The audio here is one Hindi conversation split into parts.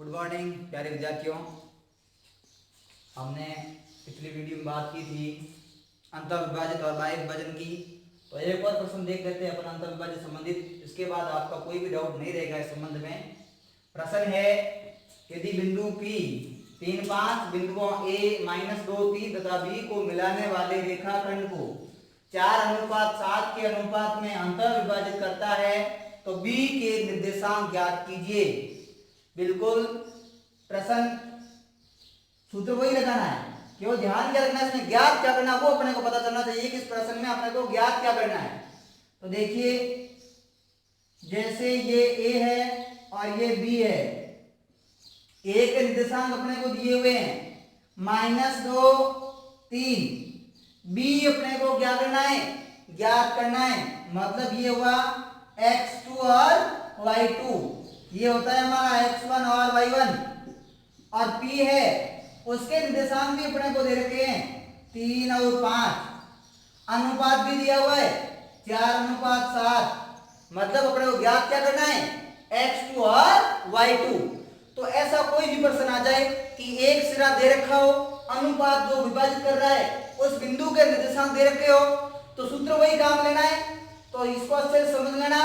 गुड मॉर्निंग प्यारे विद्यार्थियों। हमने पिछली वीडियो में बात की थी अंतर्विभाजित और बाह्य विभाजन की। तो एक और प्रश्न देख लेते हैं अपन अंतर्विभाजित संबंधित। इसके बाद आपका कोई भी डाउट नहीं रहेगा इस संबंध में। प्रश्न है, यदि बिंदु P 3, 5 बिंदुओं A -2, 3 तथा B को मिलाने वाले रेखाखंड को 4:7 के अनुपात में अंतर्विभाजित करता है तो B के निर्देशांक ज्ञात कीजिए। बिल्कुल प्रश्न सूत्र वही लगाना है, केवल ध्यान क्या रखना है, इसमें ज्ञात क्या करना वो अपने को पता चलना चाहिए कि इस प्रश्न में अपने को ज्ञात क्या करना है। तो देखिए, जैसे ये A है और ये B है, A के निर्देशांक अपने को दिए हुए हैं -2, 3। B अपने को क्या करना है, ज्ञात करना है। मतलब ये हुआ x2 और y2, ये होता है हमारा x1 और y1। और P है, उसके निर्देशांक भी अपने को दे रखे हैं 3 और 5, अनुपात भी दिया हुआ है 4:7। मतलब अपने को ज्ञात क्या करना है, x2 और y2। तो ऐसा कोई भी प्रश्न आ जाए कि एक सिरा दे रखा हो, अनुपात जो विभाजित कर रहा है उस बिंदु के निर्देशांक दे रखे हो, तो सूत्र वही काम लेना है। तो इसको अच्छे से समझ लेना,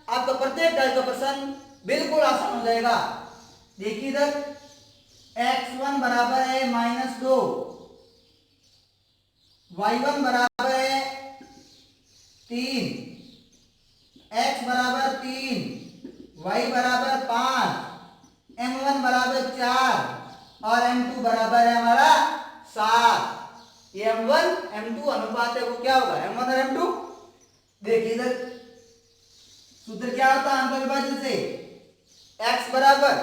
आपका प्रत्येक टाइप का प्रश्न बिल्कुल आसान हो जाएगा। देखिए इधर x1 बराबर है -2, y1 बराबर है 3, x बराबर 3, y बराबर 5, m1 बराबर 4 और m2 बराबर है हमारा 7। ये m1 m2 अनुपात है, वो क्या होगा m1 और m2। देखिए इधर सूत्र क्या होता है अंतर्विभाजन से, x बराबर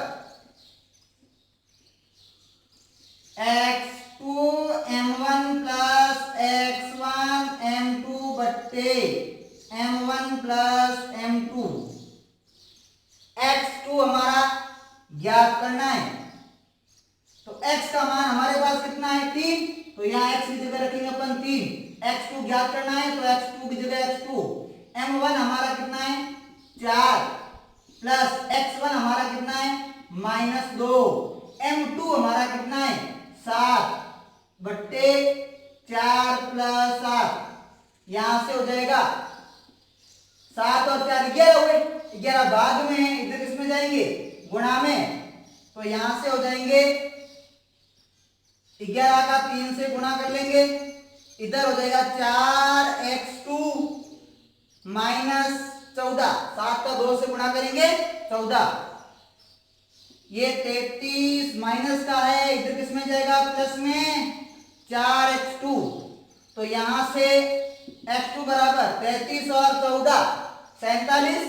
x2 m1 plus x1 m2 बट्टे m1 प्लस m2। x2 हमारा ज्ञात करना है, तो x का मान हमारे पास कितना है 3, तो यहाँ x की जगह रखेंगे अपन 3। x2 ज्ञात करना है तो x2 की जगह x2। m1 हमारा कितना है 4 प्लस x1 हमारा कितना है -2, m2 हमारा कितना है 7 बट्टे 4 प्लस 7। यहां से हो जाएगा 7 और 4 11 हुए, 11 भाग में है, इधर किसमें जाएंगे गुणा में। तो यहां से हो जाएंगे 11 का 3 से गुणा कर लेंगे, इधर हो जाएगा 4x2 -14, 7 का 2 से गुणा करेंगे 14। ये 33 माइनस का है, इधर किस में जाएगा प्लस में 4x2। तो यहां से x2 बराबर 33 और 14 47,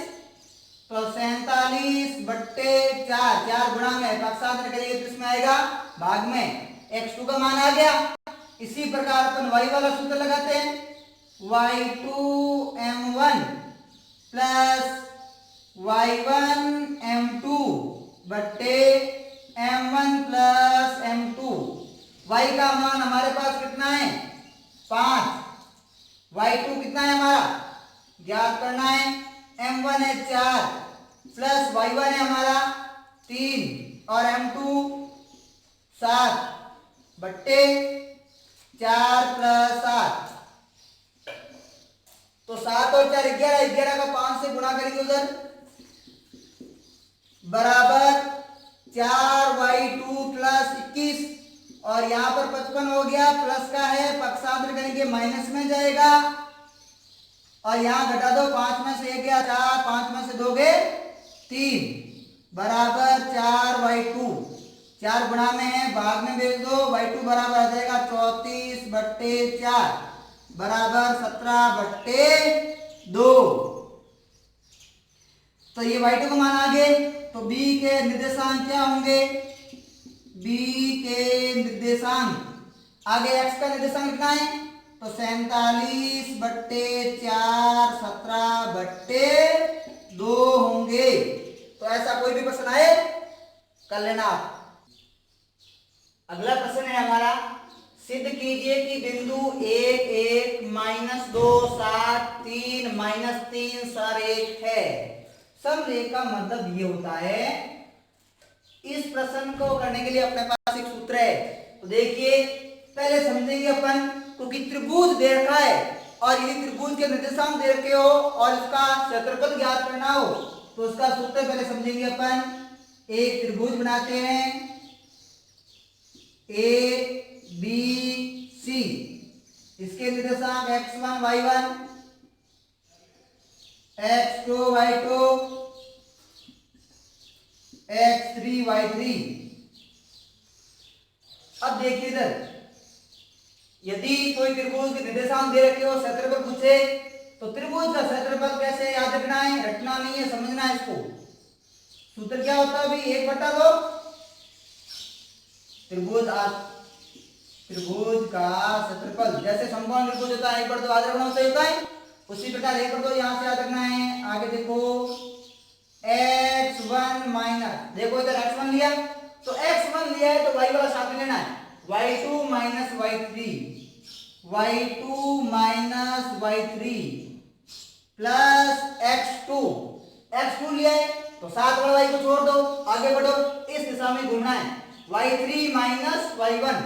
तो 47 बट्टे 4, 4 गुणा में पक्षांतर करेंगे तो इसमें आएगा भाग में, x2 का मान आ गया। इसी प्रकार अपन y वाला सूत्र लगाते हैं, y2 m1 plus y1 m2 बट्टे m1 प्लस m2। y का मान हमारे पास कितना है 5, y2 कितना है हमारा ज्ञात करना है, m1 है 4 प्लस y1 है हमारा 3 और m2 7 बट्टे 4 प्लस 7। तो 7 और 4 11, 11 का 5 से गुणा करेंगे उधर बराबर 4y2 प्लस 21, और यहां पर 55 हो गया, प्लस का है पक्षांतर करेंगे माइनस में जाएगा, और यहां घटा दो 5 में से 1 गया 4, 5 में से 2 गए 3 बराबर 4y2, 4 गुणा में है भाग में भेज दो, y2 बराबर आ जाएगा 34 बट्टे 4 बराबर 17 बट्टे 2। तो ये y2 का मान आ गए। तो b के निर्देशांक क्या होंगे, b के निर्देशांक आगे x का निर्देशांक कितना है, तो 47 बट्टे 4 17 बट्टे 2 होंगे। तो ऐसा कोई भी प्रश्न आए कर लेना आप। अगला प्रश्न है हमारा, सिद्ध कीजिए कि बिंदु 1 1 -2 7 3 -3 सरेख है। समरेख का मतलब ये होता है इस प्रश्न को करने के लिए अपने पास एक सूत्र है। तो देखिए पहले समझेंगे अपन, क्योंकि त्रिभुज दे रखा है और यदि त्रिभुज के निर्देशांक दे रखे हो और इसका क्षेत्रफल ज्ञात करना हो तो उसका सूत्र पहले समझेंगे अपन। एक त्रिभुज बनाते हैं ए बी सी, इसके निर्देशांक x1 y1 x2 y2 x3 y3। अब देखिए इधर, यदि कोई त्रिभुज के निर्देशांक दे रखे हो, क्षेत्रफल पूछे, तो त्रिभुज का क्षेत्रफल कैसे याद रखना है, रटना नहीं है, समझना है इसको। सूत्र क्या होता है भाई, 1/2 त्रिभुज का क्षेत्रफल। जैसे समकोण त्रिभुज होता है 1/2 आधा गुना होता है, उसी प्रकार 1/2 यहां से याद रखना है। आगे देखो x1 माइनस, देखो इधर x1 लिया तो x1 लिया है तो y वाला साथ में लेना है, y2 minus y3 plus x2 लिया है तो साथ वाला y को छोड़ दो, आगे बढ़ो, इस दिशा में घूमना है। y3 माइनस y1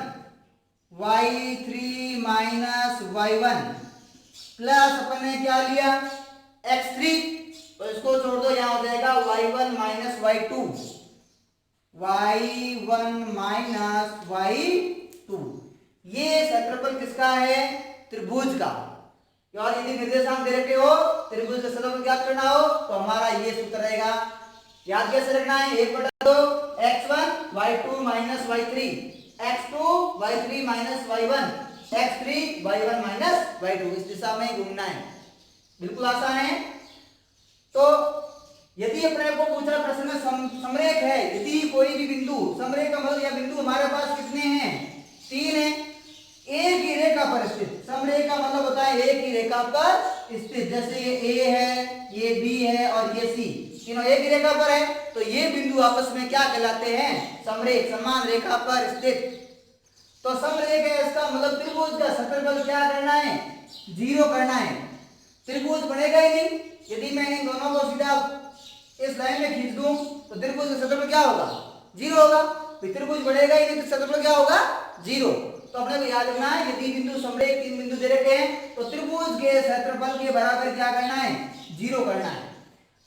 प्लस अपन ने क्या लिया x3, तो इसको छोड़ दो, यहां हो जाएगा y1 माइनस y2। ये क्षेत्रफल किसका है, त्रिभुज का। और यदि निर्देशांक दे रखे हो, त्रिभुज का क्षेत्रफल ज्ञात करना हो तो हमारा ये सूत्र रहेगा। याद कैसे रखना है, 1/2 x1 y2 minus y3 x2 y3 minus y1 x3 y1 minus y2, इस दिशा में घूमना है। बिल्कुल आसान है। तो यदि अपने को पूछा प्रश्न में समरेख है, यदि कोई भी बिंदु, समरेख का मतलब यह बिंदु हमारे पास कितने हैं, 3 है, एक ही रेखा पर स्थित। समरेख का मतलब होता है एक ही रेखा पर स्थित, जैसे ये A है, ये B है और ये C, तीनों एक ही रेखा पर है, तो ये बिंदु आपस में क्या कहलाते हैं, समरेख, समान रेखा पर स्थित। तो समरेख है, इसका मतलब त्रिभुज का क्षेत्रफल क्या करना है, 0 करना है। त्रिभुज बनेगा ही नहीं, यदि मैं इन दोनों को सीधा इस लाइन में खींच दूं तो त्रिभुज का क्षेत्रफल क्या होगा, 0 होगा। त्रिभुज बढ़ेगा ही नहीं तो क्षेत्रफल क्या होगा, 0। तो अपने को याद रखना है, यदि बिंदु समरेख 3 बिंदु दे रखे हैं तो त्रिभुज के क्षेत्रफल के बराबर क्या करना है, 0 करना है।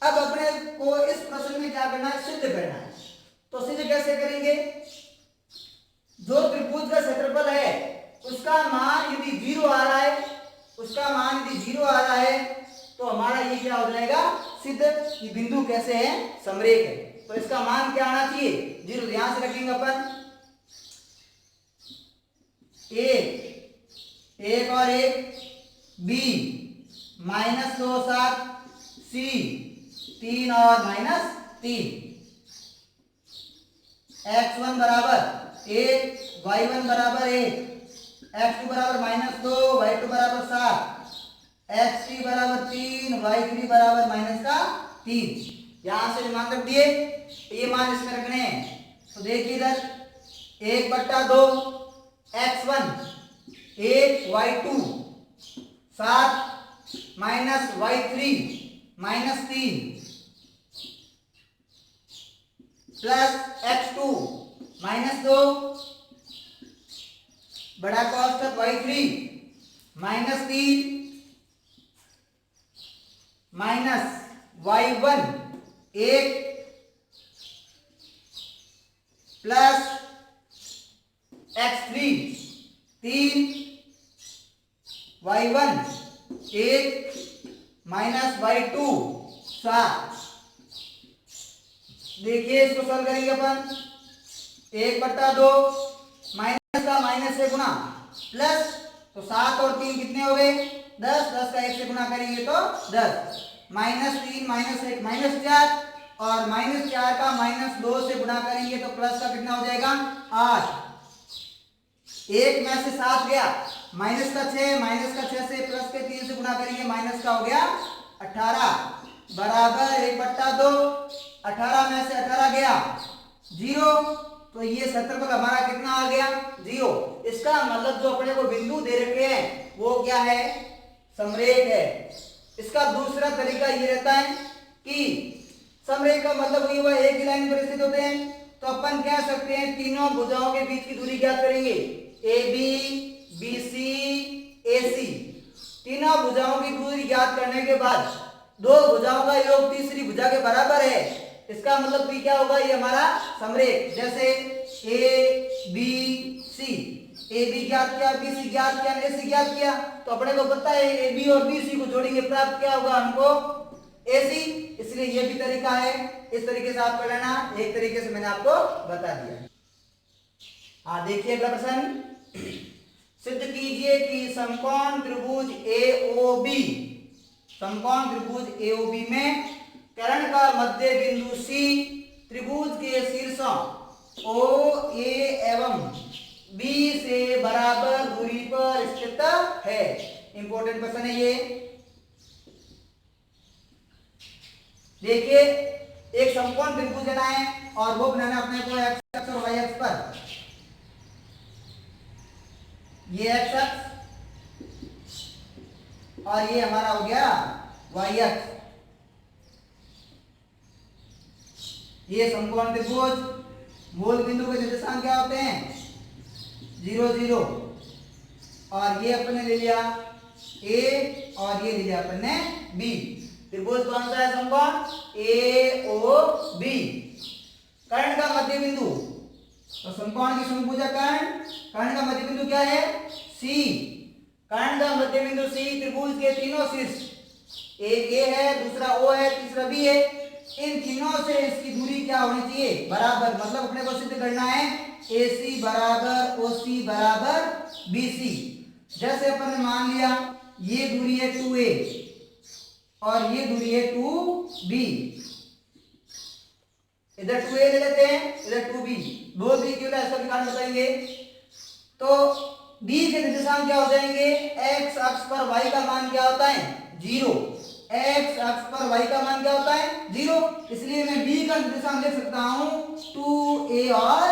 अब अपने को इस प्रश्न में क्या करना है, सिद्ध करना है। तो सिद्ध कैसे करेंगे, जो त्रिभुज का क्षेत्रफल है उसका मान यदि 0 आ रहा है, तो हमारा ये क्या हो जाएगा, सिद्ध कि बिंदु कैसे है, समरेख है। तो इसका मान क्या आना चाहिए, 0। ध्यान से रखेंगे अपन, एक और एक, B -2 7, C 3 और -3, x1 बराबर 1, y1 बराबर 1, x2 बराबर -2, y2 बराबर 7, x3 बराबर 3, y3 बराबर -3। यहां से मान रख दिए, ये मान इसमें रखने हैं। तो देखिए इधर 1/2 x1 1 y2 7 y3 -3 plus x2 -2 बड़ा cost y3 -3 minus y1 1 plus x3 3 y1 1 minus y2 7। देखिए इसको सॉल्व करेंगे अपन, 1/2 माइनस का माइनस से गुणा प्लस, तो 7 और 3 कितने हो गए, 10, 10 का 1 से गुणा करेंगे तो 10, -3 -1 -4 और -4 का -2 से गुणा करेंगे तो प्लस का कितना हो जाएगा, 8। 1 में से 7 गया, माइनस का 6 से प्लस के 3 से गुणा करेंगे, माइनस का हो गया 18 बराबर 1/2, 18 में से 18 गया 0, तो ये क्षेत्रफल हमारा कितना आ गया, 0। इसका मतलब जो अपने को बिंदु दे रखे हैं वो क्या है, समरेख है। इसका दूसरा तरीका ये रहता है कि समरेख का मतलब वही हुआ, एक ही लाइन पर स्थित होते हैं। तो तो अपन कह सकते हैं तीनों भुजाओं के बीच की दूरी ज्ञात करेंगे। ए बी, बी सी, ए सी, तीनों भुजाओं की दूरी ज्ञात करने के बाद दो भुजाओं का योग तीसरी भुजा के बराबर है, इसका मतलब भी क्या होगा, ये हमारा समरेख। जैसे A B C, A B ज्ञात किया, बी सी ज्ञात किया, ए सी ज्ञात किया, तो अपने को पता है ए बी और बी सी को जोड़ेंगे प्राप्त क्या होगा हमको, ए सी। इसलिए ये भी तरीका है, इस तरीके से आप कर लेना, एक तरीके से मैंने आपको बता दिया। हाँ देखिए अगला प्रश्न, सिद्ध कीजिए कि समकोण त्रिभुज एओबी, समकोण त्रिभुज एओबी में कर्ण का मध्य बिंदु सी त्रिभुज के शीर्षों ओ ए एवं बी से बराबर दूरी पर स्थित है। इंपॉर्टेंट प्रश्न है ये। देखिए एक समकोण त्रिभुज लेना है और वो बनाना अपने को एक्स अक्ष और वाई अक्ष पर। ये एक्स अक्ष और ये हमारा हो गया वाई अक्ष। ये समकोण त्रिभुज, मूल बिंदु के निर्देशांक क्या होते हैं, 0 0, और ये अपने ले लिया ए और ये ले लिया अपने बी। त्रिभुज कौन सा है, समकोण ए ओ बी। कर्ण का मध्य बिंदु, तो समकोण की समभुजा कर्ण का मध्य बिंदु क्या है, सी। कर्ण का मध्य बिंदु सी त्रिभुज के तीनों शीर्ष, एक ए है, दूसरा ओ है, तीसरा बी है, इन तीनों से इसकी दूरी क्या होनी चाहिए, बराबर। मतलब अपने को सिद्ध करना है ए सी बराबर ओ सी बराबर बी सी। जैसे अपन ने मान लिया ये दूरी है 2a और ये दूरी है 2b, इधर 2a ले लेते हैं, इधर 2b, दो b क्यों ना इसका भी कारण बताएंगे। तो b के निर्देशांक क्या हो जाएंगे, x अक्ष पर y का मान क्या होता है, 0। x अक्ष पर y का मान क्या होता है, 0। इसलिए मैं b का निर्देशांक लिख सकता हूं 2a और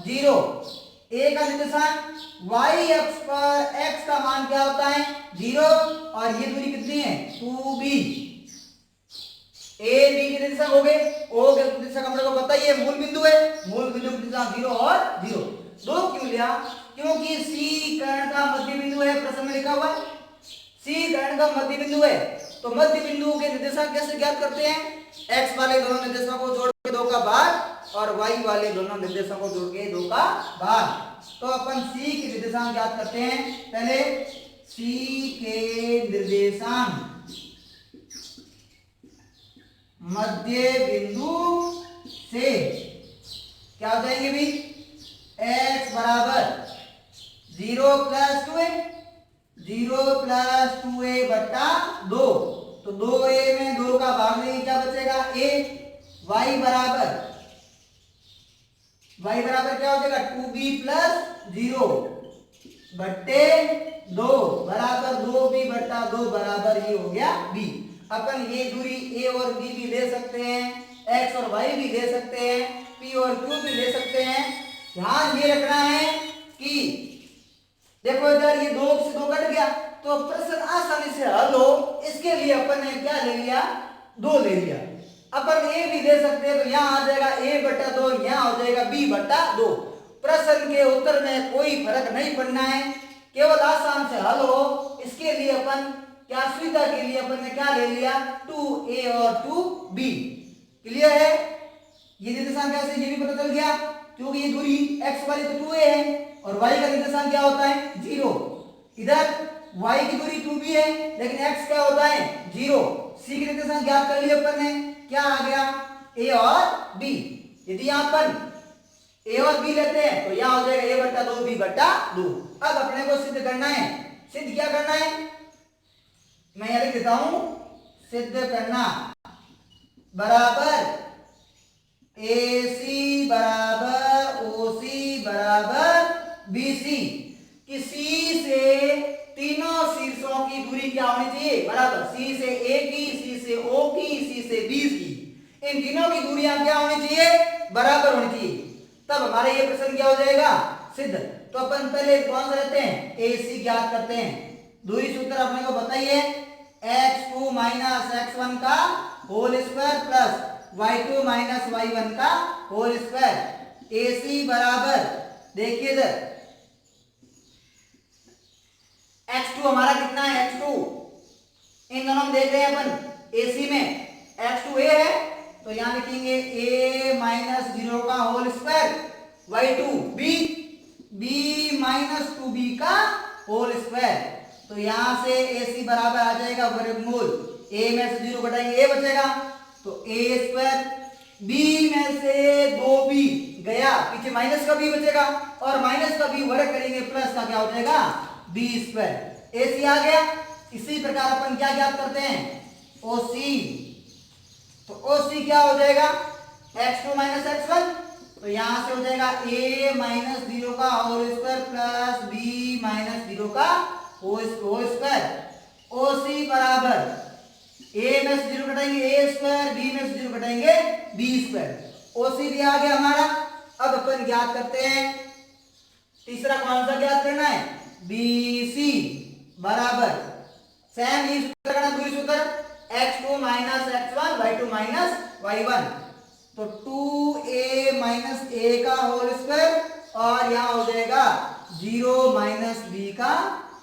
0। a का निर्देशांक y अक्ष पर x का मान क्या होता है, 0, और ये दूरी कितनी है, 2b। a b के निर्देशांक हो गए, o के निर्देशांक हम लोग को पता ही है, मूल बिंदु है, मूल बिंदु के निर्देशांक 0 और 0। दो क्यों लिया, क्योंकि c कर्ण का मध्य बिंदु है, प्रश्न में लिखा हुआ है c कर्ण का मध्य बिंदु है। तो मध्य बिंदु के निर्देशांक कैसे ज्ञात करते हैं, x वाले दोनों निर्देशांकों को जोड़ के 2 का भाग और y वाले दोनों निर्देशांकों को जोड़ के 2 का भाग। तो अपन c के निर्देशांक ज्ञात करते हैं। पहले c के निर्देशांक मध्य बिंदु से क्या हो जाएंगे भी, x बराबर 0 प्लस 2a, 0 प्लस 2a बटा 2, तो 2a में 2 का भाग देंगे, क्या बचेगा a। y बराबर क्या हो जाएगा, 2b प्लस 0 बट्टे 2 बराबर 2b बट्टा 2 बराबर ये हो गया b। अपन ये दूरी a और b भी ले सकते हैं, x और y भी ले सकते हैं, p और q भी ले सकते हैं। ध्यान ये रखना है कि देखो इधर ये 2 से 2 कट गया, तो प्रश्न आसानी से हल हो, इसके लिए अपन ने क्या ले लिया, 2 ले लिया। अपन a भी ले सकते हैं, तो यहाँ आ जाएगा a बटा 2, यहाँ हो जाएगा b बटा 2। प्रश्न के उत्तर में कोई फर्क नहीं पड़ना है, केवल आसान से हल हो, इसके लिए अपन क्या सुविधा के लिए अपन ने क्या ले लिया, 2a और 2b। क्लियर है, ये निर्देशांक कैसे ये भी पता चल गया, क्योंकि ये दूरी x वाली तो 2a है और y का निर्देशांक क्या होता है, 0। इधर y की दूरी 2b है लेकिन x क्या होता है, 0। c के निर्देशांक ज्ञात कर लिए अपन ने, क्या आ गया, a और b। यदि यहाँ पर a और b लेते हैं तो यहाँ हो जाएगा a बट्टा 2 b बट्टा 2। अब अपने को सिद्ध करना है, सिद्ध क्या करना है, मैं यहाँ लिख देता हूं, सिद्ध करना बराबर AC बराबर OC बराबर BC, किसी से तीनों शीर्षों की दूरी क्या होनी चाहिए, बराबर। C से A की, C से O की, C से B की, इन तीनों की दूरियां क्या होनी चाहिए, बराबर होनी चाहिए। तब हमारे ये प्रश्न क्या हो जाएगा, सिद्ध। तो अपन पहले कौन सा लेते हैं, AC ज्ञात करते हैं। दूरी सूत्र अपने को बताइए, x2 माइनस x1 का whole square plus y2 minus y1 का होल स्क्वायर। AC बराबर, देखिए इधर x2 हमारा कितना है, x2 इन दोनों में देख रहे हैं अपन AC में x2 a है, तो यहां लिखेंगे a माइनस 0 का whole square, y2 b minus 2b का होल स्क्वायर। तो यहां से AC बराबर आ जाएगा वर्गमूल, a में से 0 घटाएंगे a बचेगा, तो a स्क्वायर, b में से 2b गया, पीछे माइनस का b बचेगा, और माइनस का b वर्ग करेंगे प्लस का क्या हो जाएगा b स्क्वायर। AC आ गया। इसी प्रकार अपन क्या ज्ञात करते हैं, OC, तो OC क्या हो जाएगा, x2 माइनस x1, तो यहां से हो जाएगा a माइनस 0 का whole square plus b minus 0 का होल स्क्वायर। OC बराबर a में से 0 घटाएंगे a स्क्वायर, b में से 0 घटाएंगे b स्क्वायर। OC भी आ गया हमारा। अब अपन ज्ञात करते हैं तीसरा, कौन सा ज्ञात करना है, BC बराबर, सेम ही सूत्र करना, दूसरी सूत्र x2 minus x1 y2 minus y1, तो 2a माइनस a का होल स्क्वायर, और यहां हो जाएगा 0 माइनस b का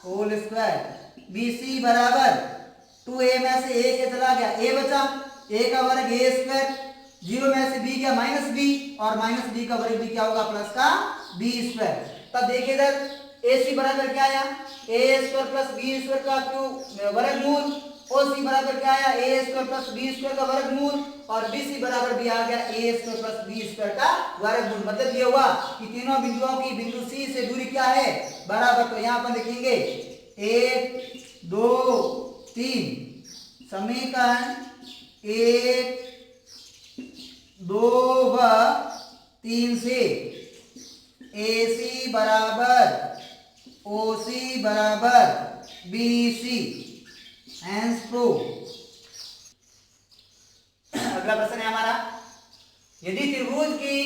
होल स्क्वायर। BC बराबर 2a में से a के चला गया, a बचा, a का वर्ग a स्क्वायर, 0 में से b गया माइनस b, और माइनस b का वर्ग भी क्या होगा, प्लस का b स्क्वायर। तब देखिए इधर AC बराबर क्या आया, a square plus b square का क्यूब वर्गमूल, OC बराबर क्या आया, a square plus b square का वर्गमूल, और BC बराबर भी आ गया a square plus b square का वर्गमूल। मतलब ये हुआ कि तीनों बिंदुओं की बिंदु C से दूरी क्या है, बराबर। तो यहां पर लिखेंगे 1 2 3, समीकरण 1 2 व 3 से AC बराबर OC बराबर BC, हैंस प्रूव। अगला प्रश्न है हमारा, यदि त्रिभुज की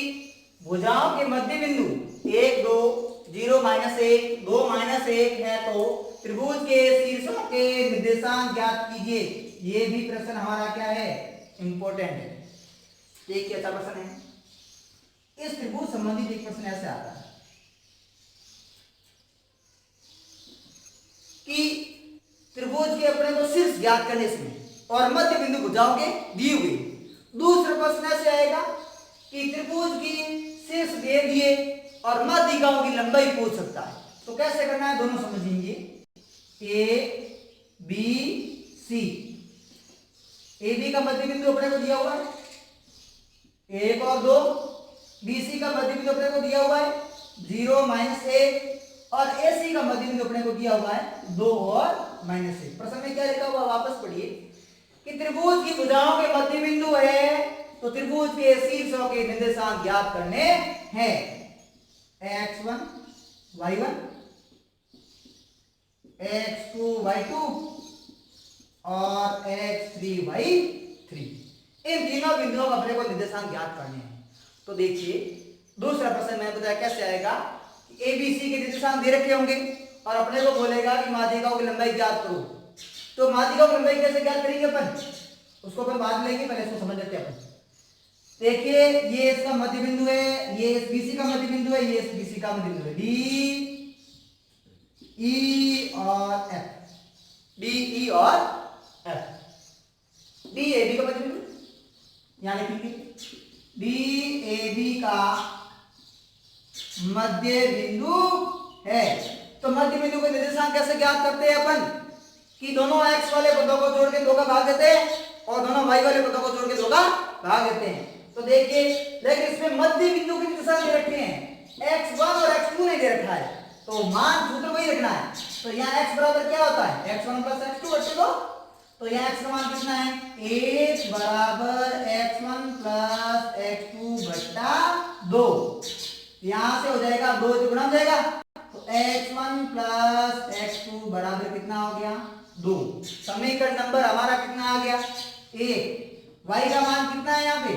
भुजाओं के मध्य बिंदु 1 2 0 माइनस 1 2 माइनस 1 है, तो त्रिभुज के शीर्षों के निर्देशांक ज्ञात कीजिए। ये भी प्रश्न हमारा क्या है, इंपॉर्टेंट है। एक कैसा प्रश्न है, इस त्रिभुज संबंधित एक प्रश्न ऐसे आता है कि त्रिभुज के अपने को शीर्ष ज्ञात करने से और मध्य बिंदु भुजाओं के दिए हुए। दूसरा प्रश्न ऐसे आएगा कि त्रिभुज की शीर्ष दे दिए और मध्यिकाओं की लंबाई पूछ सकता है। तो कैसे करना है, दोनों समझेंगे। A B C, A B का मध्य बिंदु अपने को दिया हुआ है 1 और 2, बी सी का मध्य बिंदु अपने को दिया हुआ है 0 माइनस 1, और AC का मध्य बिंदु अपने को दिया हुआ है 2 और माइनस 1। प्रश्न में क्या लिखा हुआ, वापस पढ़िए कि त्रिभुज की भुजाओं के मध्य बिंदु है, तो त्रिभुज के शीर्षों के निर्देशांक ज्ञात करने हैं। x1 y1, x2 y2 और x3 y3, इन तीनों बिंदुओं का अपने को निर्देशांक ज्ञात करने हैं। तो देखिए दूसरा प्रश्न मैंने बताया कैसे आएगा, ABC के निर्देशांक दे रखे होंगे और अपने को बोलेगा कि माध्यिकाओं की लंबाई ज्ञात करो। तो माध्यिकाओं की लंबाई कैसे ज्ञात करेंगे अपन, उसको अपन बाद में लेंगे, पहले इसको समझ लेते हैं अपन। देखिए ये इसका मध्य बिंदु है, ये इस BC का मध्य बिंदु है, ये इस BC का मध्य बिंदु है, D E और F, D E और F, D A B का मध्य बिंदु यहां लिखेंगे, D A B का मध्य बिंदु है। तो मध्य बिंदु के निर्देशांक कैसे ज्ञात करते हैं अपन, कि दोनों x वाले पदों को जोड़ के 2 का भाग देते हैं और दोनों y वाले पदों को जोड़ के 2 का भाग देते हैं। तो देखिए, लेकिन इसमें मध्य बिंदु के निर्देशांक दे रखे हैं, x1 और x2 नहीं दे रखा है, तो मान सूत्र वही रखना है। तो यहाँ x बराबर क्या होता है, x1 प्लस x2 बटे 2। तो यहाँ x का मान कितना है, 1 बराबर x1 प्लस x2 बटा 2। यहां से हो जाएगा 2 से गुणा हो जाएगा, तो x1 प्लस x2 बराबर कितना हो गया, 2। समीकरण नंबर हमारा कितना आ गया, 1। y का मान कितना है, यहाँ पे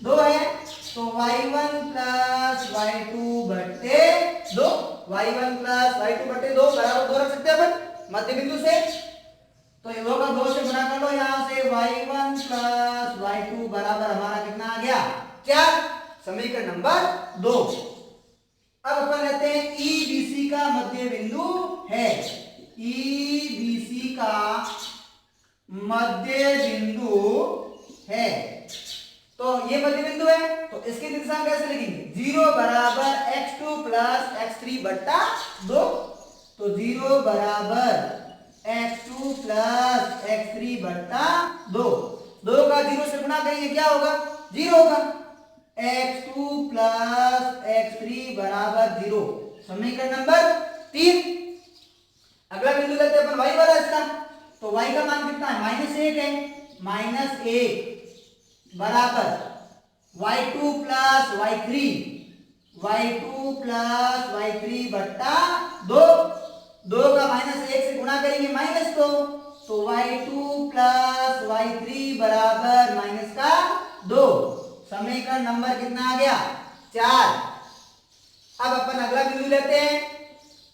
2 है, तो y1 प्लस y2 बटे 2, y1 प्लस y2 बटे 2 बराबर 2 रख सकते हैं अपन मध्य बिंदु से। तो ये 2 का 2 से गुणा कर लो, यहाँ से y1 प्लस y2 बराबर हमारा कितना आ गया, 4। समीकरण नंबर 2। अब अपन लेते हैं ईबीसी का मध्य बिंदु है, ईबीसी का मध्य बिंदु है, तो ये मध्य बिंदु है, तो इसके निर्देशांक कैसे लिखेंगे? 0 बराबर x2 प्लस x3 बट्टा 2, तो 0 बराबर x2 प्लस x3 बट्टा 2, 2 का 0 से गुणा करेंगे क्या होगा? 0 होगा। x2 प्लस x3 बराबर 0, समीकरण नंबर 3। अगला बिंदु लेते हैं अपन y वाला इसका, तो y का मान कितना है? -1 है, -1 बराबर y2 plus y3, y2 plus y3 बट्टा 2, 2 का -1 से गुणा करेंगे माइनस को, तो y2 प्लस y3 बराबर माइनस का 2, समीकरण नंबर कितना आ गया? 4। अब अपन अगला बिंदु लेते हैं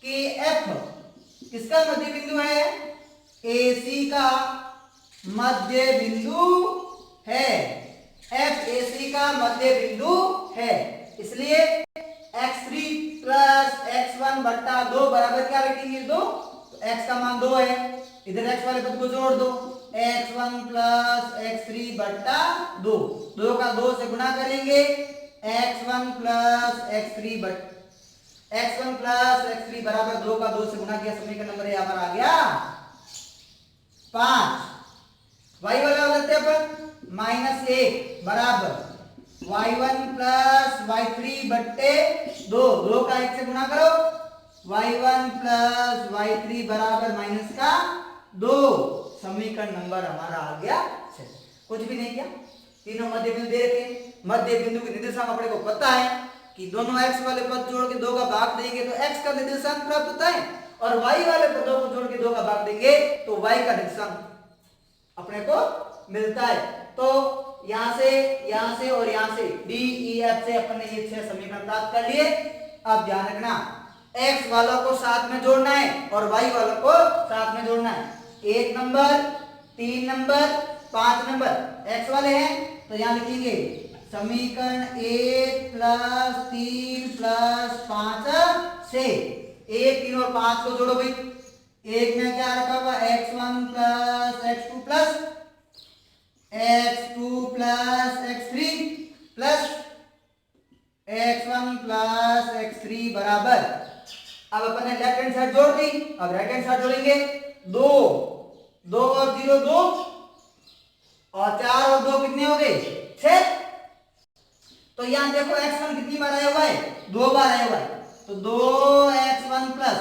कि F किसका मध्य बिंदु है? AC का मध्य बिंदु है, F AC का मध्य बिंदु है, इसलिए x3 प्लस x1 बट्टा 2 बराबर क्या लिखेंगे? 2, तो x का मान 2 है, इधर x वाले पद को जोड़ दो, x1 प्लस x3 बट्टा 2, 2 का 2 से गुणा करेंगे, x1 प्लस x3 बराबर 2 का 2 से गुणा किया, समीकरण नंबर यहाँ पर आ गया 5। y वाला लेते हैं अपन, -1 बराबर y1 प्लस y3 बट्टे 2, 2 का 1 से गुणा करो, y1 प्लस y3 बराबर माइनस का 2, समीकरण नंबर हमारा आ गया 6। कुछ भी नहीं किया, तीनों मध्य बिंदु दे रखे, मध्य बिंदु के निर्देशांक अपने को पता है कि दोनों x वाले पद जोड़ के 2 का भाग देंगे तो x का निर्देशांक प्राप्त होता है, और y वाले पदों को जोड़ के 2 का भाग देंगे तो y का निर्देशांक अपने को मिलता है। तो यहां से और यहां से D E F से अपन ने ये 6 समीकरण प्राप्त कर लिए। अब ध्यान रखना, x वालों को साथ में जोड़ना है और y वालों को साथ में जोड़ना है। 1 नंबर, 3 नंबर, 5 नंबर x वाले हैं, तो यहां लिखेंगे समीकरण 1 प्लस 3 प्लस 5 से 1, 3 और 5 को जोड़ो भाई। 1 में क्या रखा हुआ? x1 plus x2 plus x2 plus x3 plus x1 plus x3 बराबर, अब अपन ने लेफ्ट हैंड साइड जोड़ दी, अब राइट हैंड साइड जोड़ेंगे। 2, 2 और 0 2, और 4 और 2 कितने हो गए? 6। तो यहां देखो x1 कितनी बार आया हुआ है? 2 बार आया हुआ है, तो 2x1 प्लस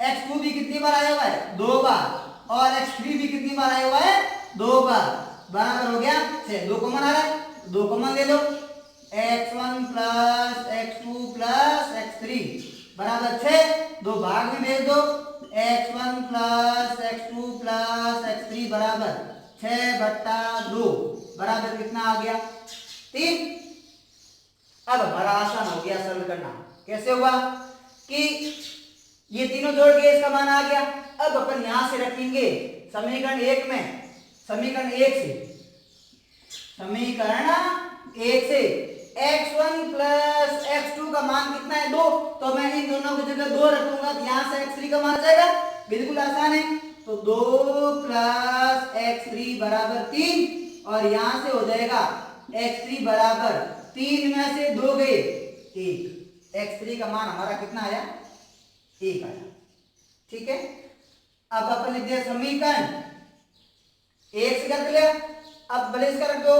x2 भी कितनी बार आया हुआ है? 2 बार, और x3 भी कितनी बार आया हुआ है? 2 बार, बराबर हो गया 6। 2 कॉमन आ रहा है, 2 कॉमन ले लो, x1 plus x2 plus x3 बराबर 6, 2 भाग में भेज दो, x1 plus x2 plus x3 बराबर 6/2 बराबर कितना आ गया? 3। अब बड़ा आसान हो गया सरल करना। कैसे हुआ कि ये तीनों जोड़ के इसका मान आ गया। अब अपन यहां से रखेंगे समीकरण 1 में, समीकरण 1 से x1 प्लस x2 का मान कितना है? 2, तो मैं इन दोनों की जगह 2 रखूंगा, तो यहां से x3 का मान आ जाएगा, बिल्कुल आसान है। तो 2 प्लस x3 बराबर 3, और यहां से हो जाएगा x3 बराबर 3 में से 2 गए 1, x3 का मान हमारा कितना आया? 1 आया। ठीक है, अब अपन लिख दिया समीकरण 1 से क्या कर लिया, अब भले इसका रख दो,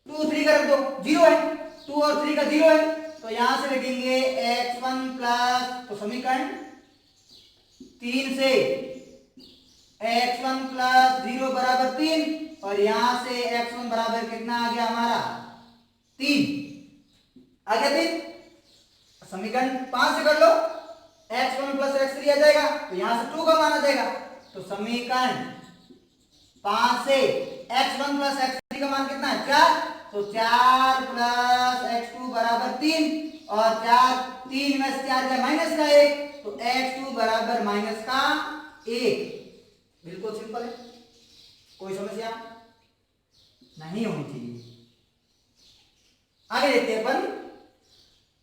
2 3 का रख दो, 0 है, 2 और 3 का 0 है, तो यहां से लिखेंगे x1 प्लस, तो समीकरण 3 से x1 प्लस 0 बराबर 3, और यहां से x1 बराबर कितना आ गया हमारा? 3 आ गया। 3 समीकरण 5 से कर लो, x1 प्लस x3 आ जाएगा, तो यहां से 2 का मान आ जाएगा, तो समीकरण 5 से x1 प्लस x3 का मान कितना है? 4, तो 4 प्लस x2 बराबर 3, और 3 में से 4 का माइनस का 1, तो x2 बराबर माइनस का 1। बिल्कुल सिंपल है, कोई समस्या नहीं होनी चाहिए। आगे देखते हैं अपन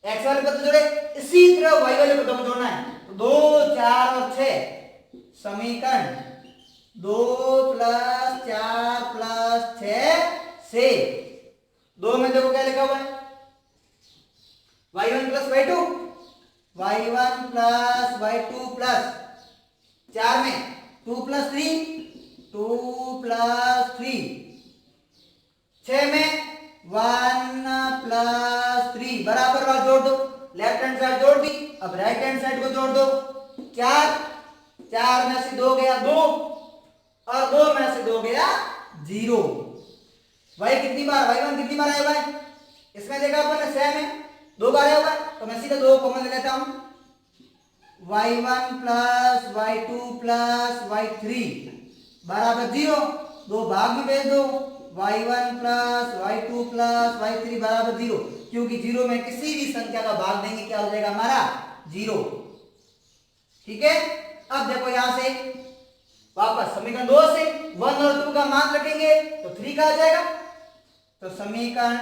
एक्स वाले पद जोड़े, इसी तरह वाई वाले पदों को जोड़ना है। तो 2 4 और 6 समीकरण 2 + 4 + 6 से 2 में देखो क्या लिखा हुआ है y1 + y2, y1 + y2 plus 4 में 2 + 3 2 + 3, 6 में 1 + 3 बराबर वाला जोड़ दो, लेफ्ट हैंड साइड जोड़ दी, अब राइट हैंड साइड को जोड़ दो। 4 में से 2 गया 2 और 2 में से 2 गया 0। y कितनी बार y1 कितनी बार आया हुआ है इसमें देखा अपन ने, सेम है 2 बार आया हुआ है, तो मैं सीधा 2 कॉमन ले लेता हूं। y1 + y2 + y3 बराबर 0, 2 भाग में भेज दो, y1 + y2 + y3 बराबर 0, क्योंकि 0 में किसी भी संख्या का भाग देंगे क्या हो जाएगा हमारा 0। ठीक है, अब देखो यहां से वापस समीकरण 2 से 1 और 2 का मान रखेंगे तो 3 का आ जाएगा। तो समीकरण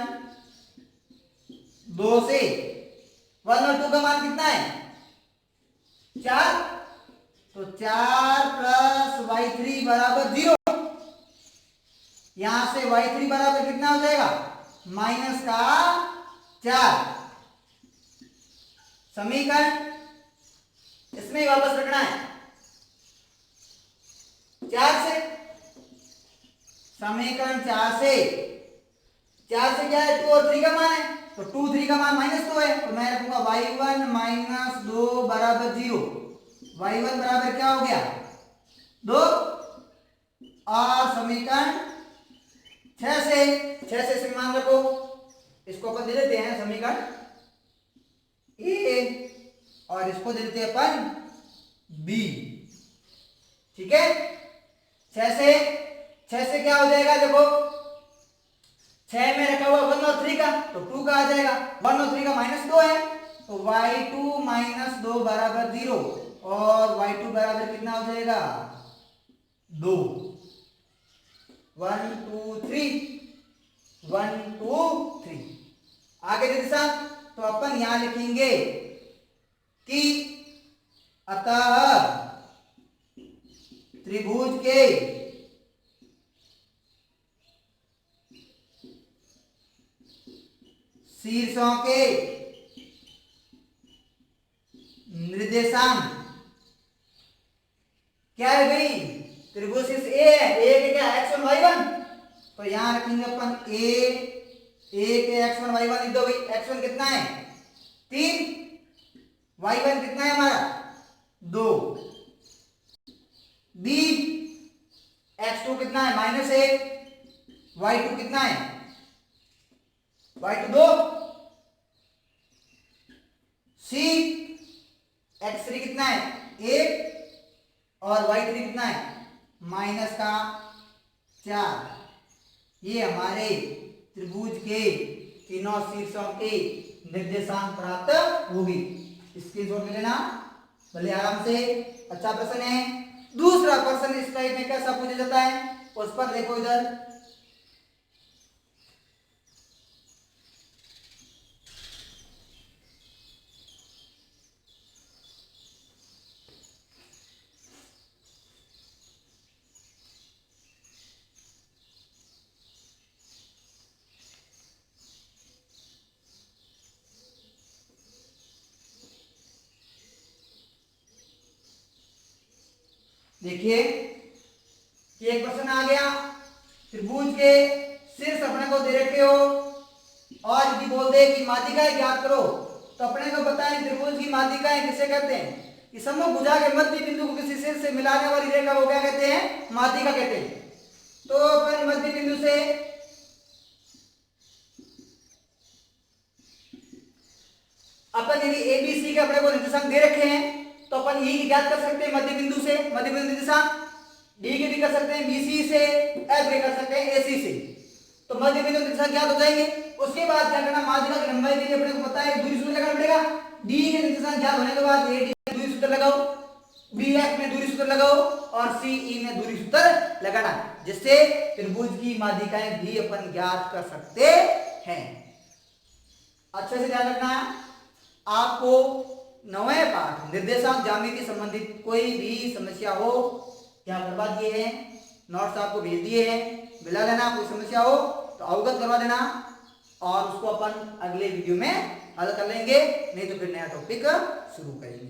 2 से 1 और 2 का मान कितना है 4, तो 4 + y3 बराबर 0। यहां से y3 बराबर कितना हो जाएगा -4। समीकरण इसमें वापस रखना है 4 से, समीकरण 4 से क्या है 2 और 3 का मान है, तो 2 3 का मान -2 है, तो मैं रखूंगा y1 - 2 बराबर 0। y1 बराबर क्या हो गया 2, और समीकरण 6 से इसमें मान रखो, इसको अपन दे देते हैं समीकरण ए और इसको दे देते हैं अपन बी। ठीक है, 6 से क्या हो जाएगा देखो, 6 में रखा हुआ 1 और 3 का, तो 2 का आ जाएगा, 1 और 3 का -2 है, तो y2 - 2 बराबर 0, और y2 बराबर कितना हो जाएगा 2। 1 2 3 1 2 3। आगे दिशा तो अपन यहां लिखेंगे कि अतः त्रिभुज के शीर्षों के निर्देशांक क्या है भाई, त्रिभुज शीर्ष ए है, ए के क्या x1 y1, तो यहां रखेंगे अपन ए के x1 y1 लिख दो भाई। x1 कितना है 3, y1 कितना है हमारा 2, b x2 कितना है -1, y2 कितना है y2 2, c x3 कितना है 1 और y3 कितना है -4। ये हमारे त्रिभुज के तीनों शीर्षों के निर्देशांक प्राप्त होगी। स्क्रीनशॉट ले लेना भले आराम से, अच्छा प्रश्न है। दूसरा प्रश्न इस टाइप में कैसा पूछा जाता है उस पर देखो इधर, देखिए कि एक प्रश्न आ गया, त्रिभुज के शीर्ष अपने को दे रखे हो और यदि बोल दे कि माध्यिकाएं ज्ञात करो, तो अपने को बताएं त्रिभुज की माध्यिकाएं किसे कहते हैं कि सम्मुख भुजा के मध्य बिंदु को किसी शीर्ष से मिलाने वाली रेखा को क्या कहते हैं माध्यिका कहते हैं। तो अपन मध्य बिंदु से अपन यदि एबीसी के अपने को निर्देशांक दे रखे हैं तो अपन यही ज्ञात कर सकते हैं मध्य बिंदु से, मध्य बिंदु निर्देशांक डी के भी कर सकते हैं, बीसी से, एफ भी कर सकते हैं, एसी से, तो मध्य बिंदु निर्देशांक ज्ञात हो जाएंगे। उसके बाद क्या करना, माध्यिका की लंबाई के लिए अपने को पता है दूरी सूत्र लगाना पड़ेगा। डी के निर्देशांक ज्ञात होने के बाद ए डी में दूरी सूत्र लगाओ, बी एफ में दूरी सूत्र लगाओ और सी ई में दूरी सूत्र लगाना, जिससे त्रिभुज की माध्यिकाएं भी अपन ज्ञात कर सकते हैं। अच्छे से ध्यान रखना। आपको 9वें पाठ निर्देशांक ज्यामिति संबंधित कोई भी समस्या हो, यहाँ करवा दिए हैं, नोट्स आपको भेज दिए हैं, मिला लेना। कोई समस्या हो तो अवगत करवा देना और उसको अपन अगले वीडियो में हल कर लेंगे, नहीं तो फिर नया टॉपिक शुरू करेंगे।